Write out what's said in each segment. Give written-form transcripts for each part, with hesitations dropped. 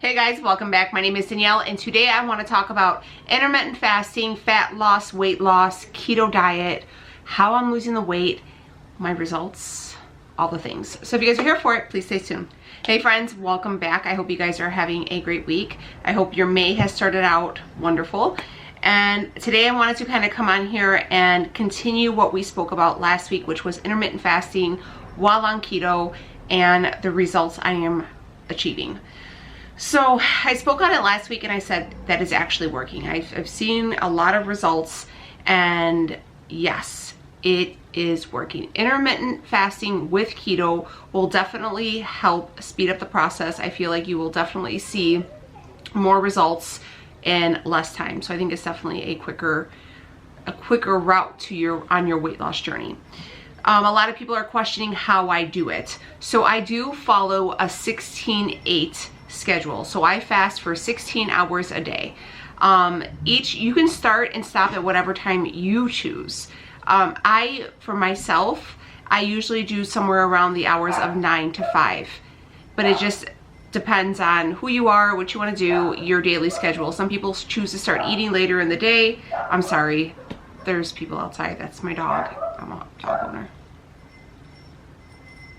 Hey guys, welcome back. My name is Danielle and today I want to talk about intermittent fasting, fat loss, weight loss, keto diet, how I'm losing the weight, my results, all the things. So if you guys are here for it, please stay tuned. Hey friends, welcome back. I hope you guys are having a great week. I hope your May has started out wonderful. And today I wanted to kind of come on here and continue what we spoke about last week, which was intermittent fasting while on keto and the results I am achieving. So I spoke on it last week and I said that is actually working. I've seen a lot of results and yes, it is working. Intermittent fasting with keto will definitely help speed up the process. I feel like you will definitely see more results in less time. So I think it's definitely a quicker route to on your weight loss journey. A lot of people are questioning how I do it. So I do follow a 16-8 schedule. So I fast for 16 hours a day. You can start and stop at whatever time you choose. For myself, I usually do somewhere around the hours of 9 to 5, but it just depends on who you are, what you want to do, your daily schedule. Some people choose to start eating later in the day. I'm sorry, there's people outside. That's my dog. I'm a dog owner.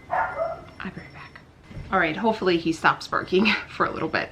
I'll be right back. All right, hopefully he stops barking for a little bit.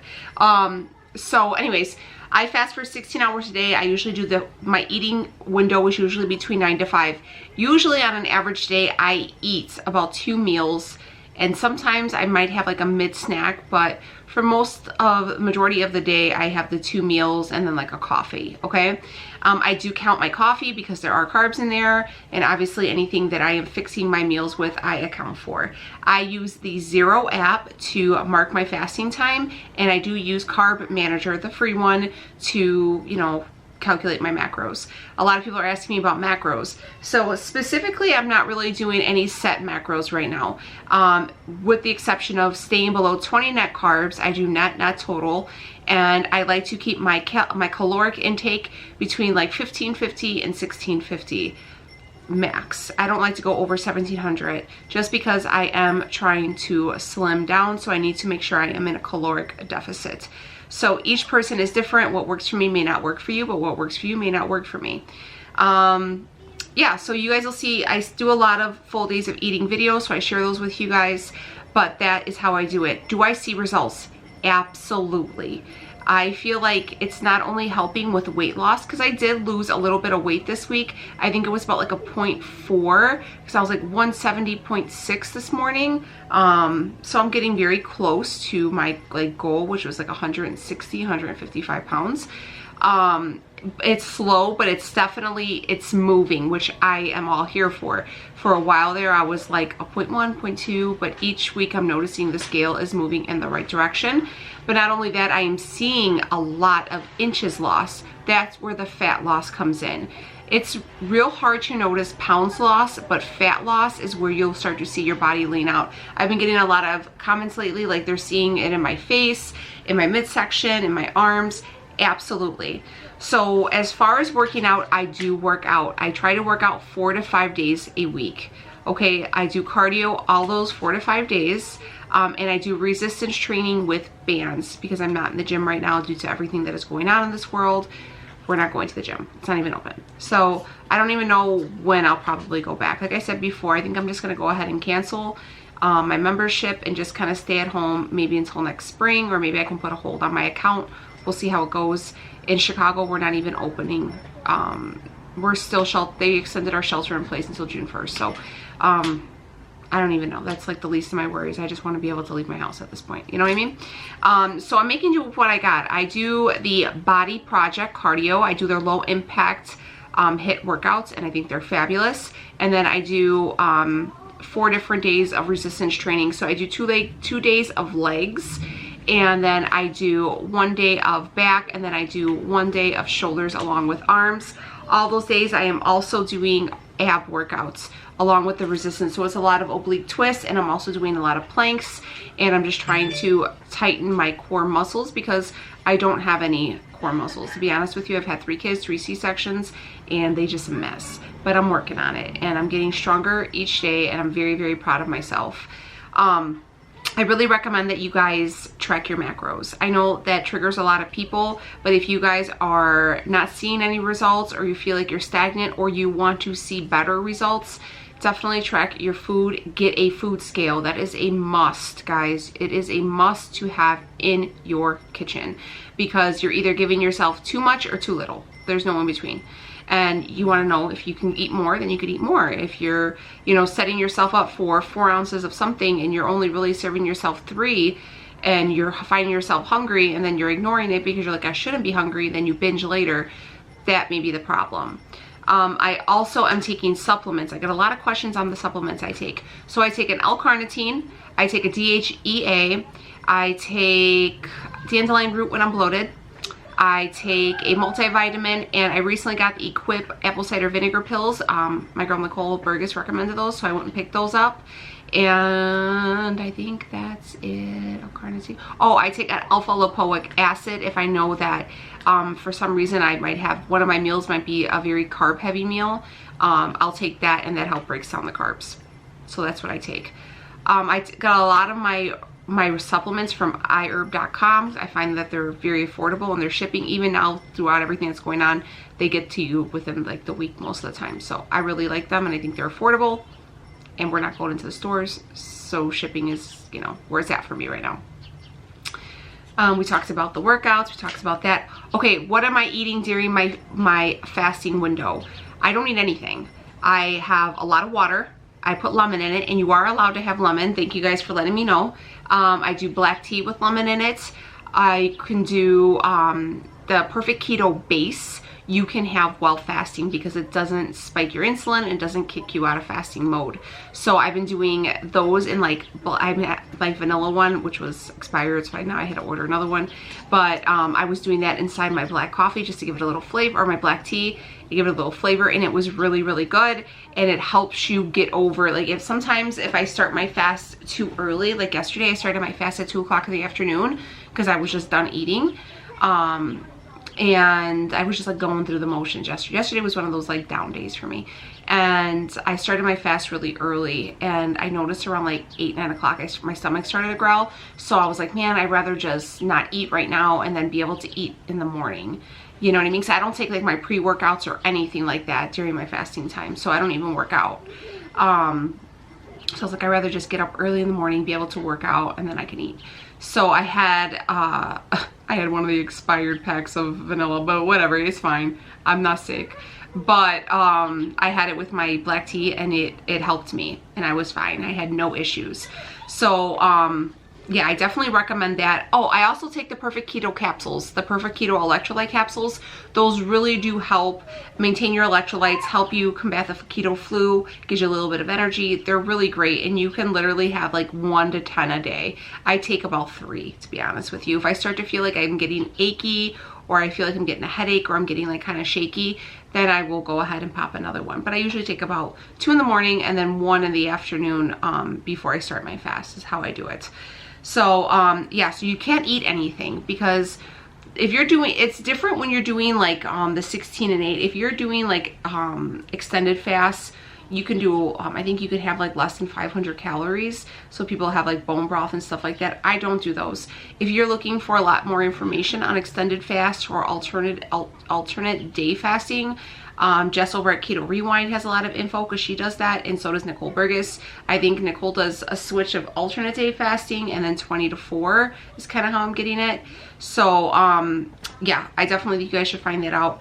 So anyways, I fast for 16 hours a day. I usually do my eating window is usually between 9 to 5. Usually on an average day, I eat about 2 meals, and sometimes I might have like a mid snack, but for majority of the day, I have the 2 meals and then like a coffee, okay? I do count my coffee because there are carbs in there, and obviously anything that I am fixing my meals with, I account for. I use the Zero app to mark my fasting time, and I do use Carb Manager, the free one, to, calculate my macros. A lot of people are asking me about macros. So specifically, I'm not really doing any set macros right now, with the exception of staying below 20 net carbs. I do net, not total. And I like to keep my caloric intake between like 1550 and 1650 max. I don't like to go over 1700 just because I am trying to slim down. So I need to make sure I am in a caloric deficit. So each person is different. What works for me may not work for you, but what works for you may not work for me. Yeah, so you guys will see I do a lot of full days of eating videos, so I share those with you guys, but that is how I do it. Do I see results? Absolutely. I feel like it's not only helping with weight loss, because I did lose a little bit of weight this week. I think it was about like a 0.4, because I was like 170.6 this morning. So I'm getting very close to my goal, which was like 160, 155 pounds. It's slow, but it's moving, which I am all here for. For a while there, I was like a 0.1, 0.2, but each week I'm noticing the scale is moving in the right direction. But not only that, I am seeing a lot of inches lost. That's where the fat loss comes in. It's real hard to notice pounds loss, but fat loss is where you'll start to see your body lean out. I've been getting a lot of comments lately, like they're seeing it in my face, in my midsection, in my arms. Absolutely. So as far as working out, I do work out. I try to work out 4 to 5 days a week. Okay, I do cardio all those 4 to 5 days. And I do resistance training with bands because I'm not in the gym right now due to everything that is going on in this world. We're not going to the gym. It's not even open. So I don't even know when I'll probably go back. Like I said before, I think I'm just going to go ahead and cancel my membership and just kind of stay at home maybe until next spring, or maybe I can put a hold on my account. We'll see how it goes. In Chicago, we're not even opening. We're still they extended our shelter in place until June 1st. So I don't even know. That's like the least of my worries. I just want to be able to leave my house at this point. You know what I mean? So I'm making do with what I got. I do the Body Project cardio. I do their low impact HIIT workouts, and I think they're fabulous. And then I do 4 different days of resistance training. So I do 2 days of legs, and then I do 1 day of back, and then I do 1 day of shoulders along with arms. All those days I am also doing ab workouts along with the resistance. So it's a lot of oblique twists, and I'm also doing a lot of planks, and I'm just trying to tighten my core muscles because I don't have any core muscles. To be honest with you, I've had 3 kids, 3 C-sections, and they just a mess. But I'm working on it, and I'm getting stronger each day, and I'm very, very proud of myself. I really recommend that you guys track your macros. I know that triggers a lot of people, but if you guys are not seeing any results, or you feel like you're stagnant, or you want to see better results, definitely track your food. Get a food scale. That is a must, guys. It is a must to have in your kitchen, because you're either giving yourself too much or too little. There's no in between. And you want to know if you can eat more, then you could eat more. If you're, you know, setting yourself up for 4 ounces of something and you're only really serving yourself 3, and you're finding yourself hungry and then you're ignoring it because you're like, I shouldn't be hungry, then you binge later, that may be the problem. I also am taking supplements. I get a lot of questions on the supplements I take. So I take an L-carnitine, I take a DHEA, I take dandelion root when I'm bloated, I take a multivitamin, and I recently got the Equip apple cider vinegar pills. My girl Nicole Burgess recommended those, so I went and picked those up. And I think that's it. Oh, I take an alpha lipoic acid if I know that for some reason I might have, one of my meals might be a very carb heavy meal. I'll take that, and that helps break down the carbs. So that's what I take. I got a lot of my supplements from iherb.com. I find that they're very affordable, and they're shipping, even now throughout everything that's going on, they get to you within like the week most of the time. So I really like them, and I think they're affordable, and we're not going into the stores, so shipping is, you know, where it's at for me right now. We talked about the workouts, we talked about that. Okay, what am I eating during my fasting window? I don't eat anything. I have a lot of water. I put lemon in it, and you are allowed to have lemon. Thank you guys for letting me know. I do black tea with lemon in it. I can do the Perfect Keto base. You can have while fasting, because it doesn't spike your insulin and doesn't kick you out of fasting mode. So I've been doing those in like, I'm at my vanilla one, which was expired, so now I had to order another one. But I was doing that inside my black coffee just to give it a little flavor, or my black tea, to give it a little flavor, and it was really, really good. And it helps you get over, like, if I start my fast too early, like yesterday I started my fast at 2 o'clock in the afternoon because I was just done eating. And I was just like going through the motions yesterday. Yesterday was one of those like down days for me. And I started my fast really early, and I noticed around like 8, 9 o'clock, my stomach started to growl. So I was like, man, I'd rather just not eat right now and then be able to eat in the morning. You know what I mean? So I don't take like my pre-workouts or anything like that during my fasting time. So I don't even work out. So I was like, I'd rather just get up early in the morning, be able to work out, and then I can eat. So I had one of the expired packs of vanilla, but whatever, it's fine. I'm not sick. But I had it with my black tea, and it helped me, and I was fine. I had no issues. So yeah, I definitely recommend that. Oh, I also take the Perfect Keto capsules, the Perfect Keto electrolyte capsules. Those really do help maintain your electrolytes, help you combat the keto flu, gives you a little bit of energy. They're really great, and you can literally have like 1 to 10 a day. I take about 3, to be honest with you. If I start to feel like I'm getting achy, or I feel like I'm getting a headache, or I'm getting like kind of shaky, then I will go ahead and pop another one. But I usually take about 2 in the morning and then 1 in the afternoon before I start my fast, is how I do it. So yeah, so you can't eat anything, because if you're doing, it's different when you're doing like the 16 and 8. If you're doing like extended fasts, you can do, I think you could have like less than 500 calories. So people have like bone broth and stuff like that. I don't do those. If you're looking for a lot more information on extended fast or alternate day fasting, Jess over at Keto Rewind has a lot of info, because she does that, and so does Nicole Burgess. I think Nicole does a switch of alternate day fasting, and then 20 to 4 is kind of how I'm getting it. So yeah, I definitely think you guys should find that out.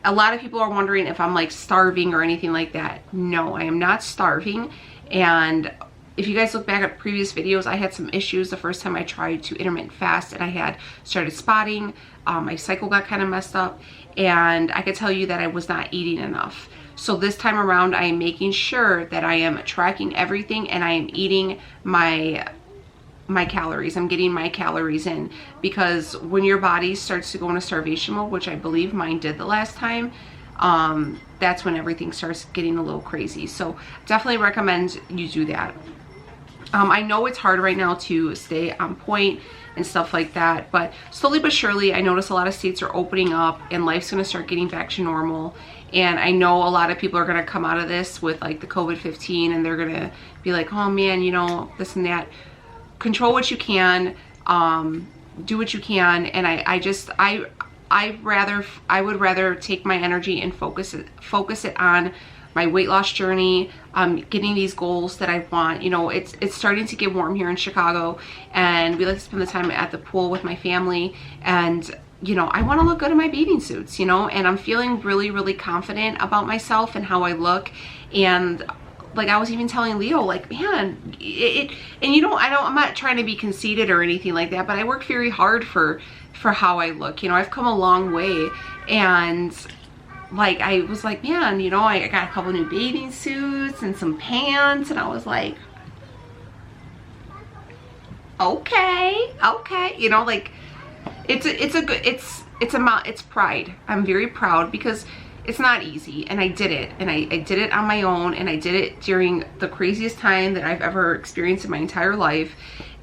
A lot of people are wondering if I'm like starving or anything like that. No, I am not starving. And if you guys look back at previous videos, I had some issues the first time I tried to intermittent fast, and I had started spotting. My cycle got kind of messed up, and I could tell you that I was not eating enough. So this time around, I am making sure that I am tracking everything, and I am eating my calories. I'm getting my calories in, because when your body starts to go into starvation mode, which I believe mine did the last time, that's when everything starts getting a little crazy. So definitely recommend you do that. I know it's hard right now to stay on point and stuff like that, but slowly but surely, I notice a lot of states are opening up, and life's going to start getting back to normal. And I know a lot of people are going to come out of this with like the COVID-15, and they're going to be like, oh man, you know, this and that. control what you can, do what you can. And I would rather take my energy and focus it on my weight loss journey, getting these goals that I want. You know, it's starting to get warm here in Chicago, and we like to spend the time at the pool with my family. And you know, I want to look good in my bathing suits, you know, and I'm feeling really, really confident about myself and how I look. And like I was even telling Leo, like, man, and you know, I'm not trying to be conceited or anything like that, but I work very hard for how I look. You know, I've come a long way, and like I was like, man, you know, I got a couple new bathing suits and some pants, and I was like, okay, you know, like it's pride. I'm very proud because it's not easy, and I did it, and I did it on my own, and I did it during the craziest time that I've ever experienced in my entire life.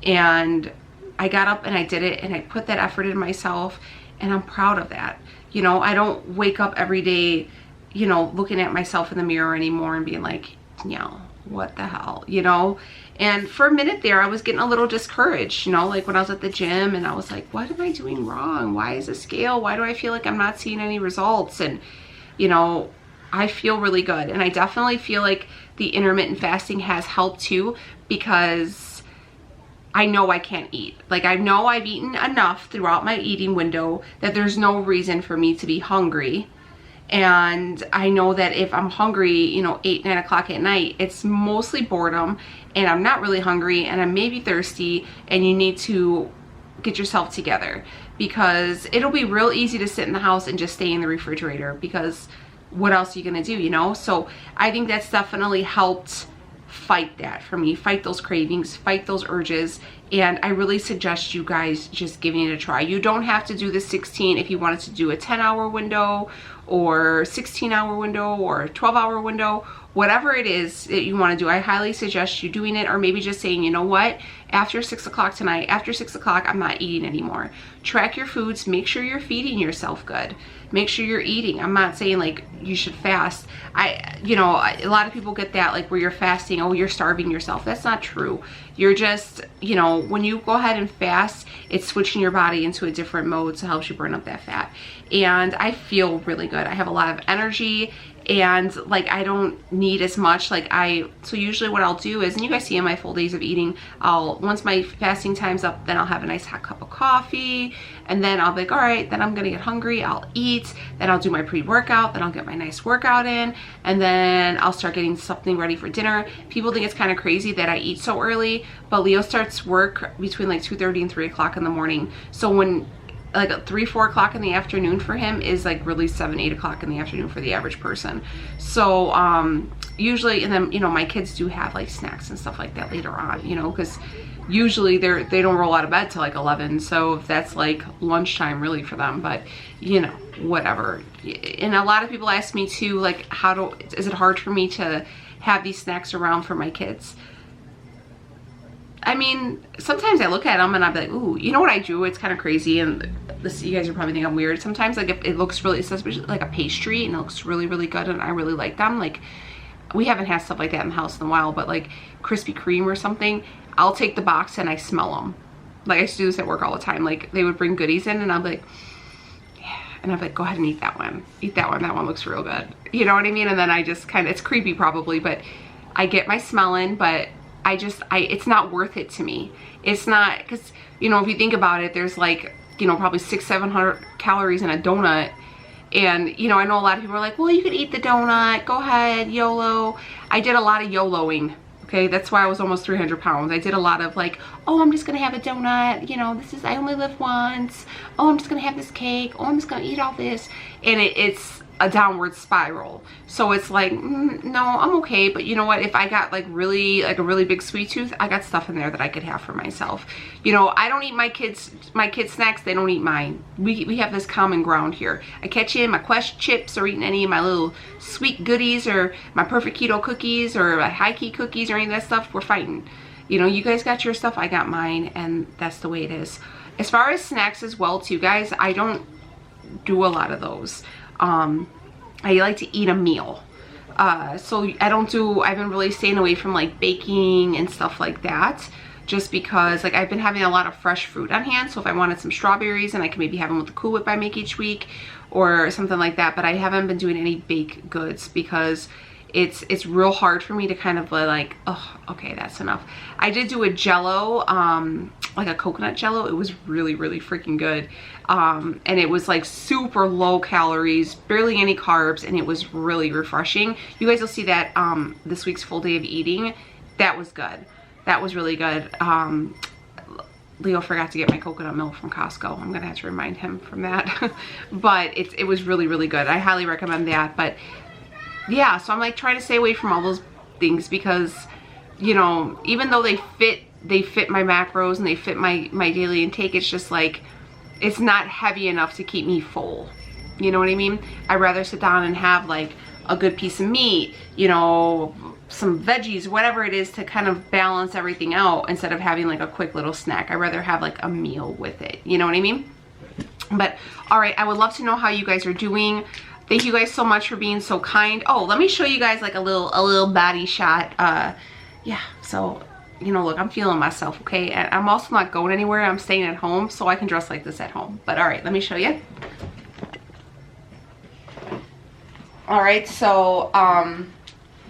And I got up and I did it, and I put that effort in myself, and I'm proud of that. You know, I don't wake up every day, you know, looking at myself in the mirror anymore and being like, you know, what the hell, you know? And for a minute there, I was getting a little discouraged, you know, like when I was at the gym, and I was like, what am I doing wrong? Why is the scale? Why do I feel like I'm not seeing any results? And, you know, I feel really good. And I definitely feel like the intermittent fasting has helped too, because I know I can't eat. Like, I know I've eaten enough throughout my eating window that there's no reason for me to be hungry. And I know that if I'm hungry, you know, 8, 9 o'clock at night, it's mostly boredom, and I'm not really hungry, and I'm maybe thirsty, and you need to get yourself together, because it'll be real easy to sit in the house and just stay in the refrigerator, because what else are you gonna do, you know? So I think that's definitely helped fight that for me, fight those cravings, fight those urges. And I really suggest you guys just giving it a try. You don't have to do the 16 if you wanted to do a 10-hour window or 16-hour window or a 12-hour window, whatever it is that you want to do. I highly suggest you doing it, or maybe just saying, you know what, after 6 o'clock tonight, after 6 o'clock, I'm not eating anymore. Track your foods, make sure you're feeding yourself good. Make sure you're eating. I'm not saying like you should fast. You know, a lot of people get that, like where you're fasting, oh, you're starving yourself. That's not true. You're just, you know, when you go ahead and fast, it's switching your body into a different mode to help you burn up that fat. And I feel really good. I have a lot of energy, and like I don't need as much. Like so usually what I'll do is, and you guys see in my full days of eating, once my fasting time's up, then I'll have a nice hot cup of coffee, and then I'll be like, all right, then I'm gonna get hungry, I'll eat, then I'll do my pre-workout, then I'll get my nice workout in, and then I'll start getting something ready for dinner. People think it's kind of crazy that I eat so early, but Leo starts work between like 2:30 and 3 o'clock in the morning. So when like 3, 4 o'clock in the afternoon for him is like really 7, 8 o'clock in the afternoon for the average person. So usually, and then, you know, my kids do have like snacks and stuff like that later on, you know, because usually they don't roll out of bed till like 11. So if that's like lunchtime really for them, but you know, whatever. And a lot of people ask me too, like, is it hard for me to have these snacks around for my kids? I mean, sometimes I look at them and I'll be like, ooh, you know what I do? It's kind of crazy, and this, you guys are probably think I'm weird. Sometimes like if it looks really, especially like a pastry, and it looks really, really good, and I really like them. Like, we haven't had stuff like that in the house in a while, but like Krispy Kreme or something, I'll take the box and I smell them. Like, I used to do this at work all the time. Like, they would bring goodies in, and I'm like, yeah, and I'm like, go ahead and eat that one. Eat that one. That one looks real good. You know what I mean? And then I just kind of, it's creepy probably, but I get my smell in, but it's not worth it to me. It's not, because, you know, if you think about it, there's like, you know, probably 600-700 calories in a donut. And, you know, I know a lot of people are like, well, you could eat the donut, go ahead, YOLO. I did a lot of YOLOing. Okay, that's why I was almost 300 pounds. I did a lot of like, oh, I'm just gonna have a donut, you know, I only live once. Oh, I'm just gonna have this cake. Oh, I'm just gonna eat all this. And it's a downward spiral. So it's like, no, I'm okay. But you know what, if I got like a really big sweet tooth, I got stuff in there that I could have for myself. You know, I don't eat my kids snacks, they don't eat mine. We have this common ground here. I catch you in my Quest chips, or eating any of my little sweet goodies, or my perfect keto cookies, or my high key cookies, or any of that stuff, we're fighting. You know, you guys got your stuff, I got mine, and that's the way it is. As far as snacks as well too, guys, I don't do a lot of those. I like to eat a meal. So I've been really staying away from like baking and stuff like that. just because like I've been having a lot of fresh fruit on hand. So if I wanted some strawberries, and I can maybe have them with the Cool Whip I make each week or something like that. But I haven't been doing any baked goods because it's real hard for me to kind of like, oh, okay, that's enough. I did do a Jello, like a coconut Jello. It was really, really freaking good. And it was like super low calories, barely any carbs, and it was really refreshing. You guys will see that this week's full day of eating. That was good. That was really good. Leo forgot to get my coconut milk from Costco. I'm gonna have to remind him from that. But it was really, really good. I highly recommend that. But yeah, so I'm like trying to stay away from all those things because, you know, even though they fit my macros and they fit my daily intake, it's just like, it's not heavy enough to keep me full. You know what I mean? I'd rather sit down and have like a good piece of meat, you know, some veggies, whatever it is, to kind of balance everything out instead of having like a quick little snack. I'd rather have like a meal with it. You know what I mean? But all right, I would love to know how you guys are doing. Thank you guys so much for being so kind. Oh, let me show you guys like a little body shot. Yeah, so, you know, look, I'm feeling myself, okay? And I'm also not going anywhere. I'm staying at home, so I can dress like this at home. But all right, let me show you. All right, so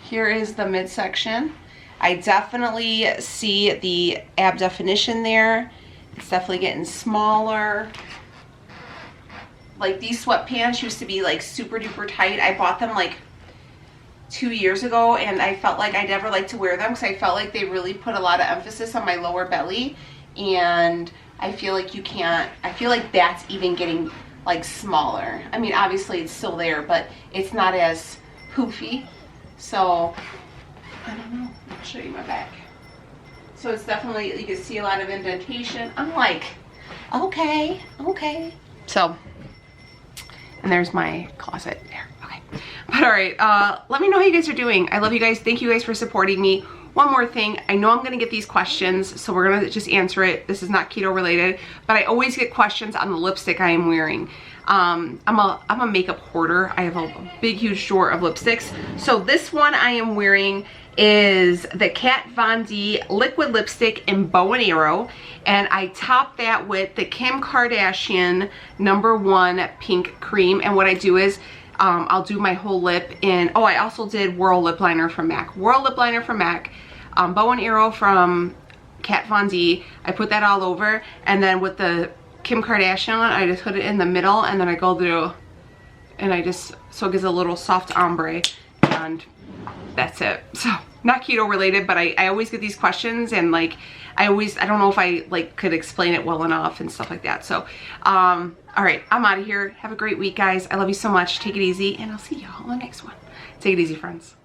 here is the midsection. I definitely see the ab definition there. It's definitely getting smaller. Like these sweatpants used to be like super duper tight. I bought them like 2 years ago, and I felt like I never liked to wear them because I felt like they really put a lot of emphasis on my lower belly, and I feel like you can't, I feel like that's even getting like smaller. I mean, obviously it's still there, but it's not as poofy. So I don't know, I'll show you my back. So it's definitely, you can see a lot of indentation. I'm like, okay. So, and there's my closet there. Okay. But all right, let me know how you guys are doing. I love you guys. Thank you guys for supporting me. One more thing, I know I'm gonna get these questions, so we're gonna just answer it. This is not keto related, but I always get questions on the lipstick I am wearing. I'm a makeup hoarder. I have a big, huge drawer of lipsticks. So this one I am wearing is the Kat Von D liquid lipstick in Bow and Arrow, and I top that with the Kim Kardashian #1 pink cream. And what I do is I'll do my whole lip in, oh, I also did Whirl lip liner from MAC. Whirl lip liner from MAC, Bow and Arrow from Kat Von D. I put that all over, and then with the Kim Kardashian one, I just put it in the middle, and then I go through, and I just, so it gives a little soft ombre, and that's it. So not keto related, but I always get these questions, and like I don't know if I like could explain it well enough and stuff like that. So all right, I'm out of here. Have a great week, guys. I love you so much. Take it easy, and I'll see y'all on the next one. Take it easy, friends.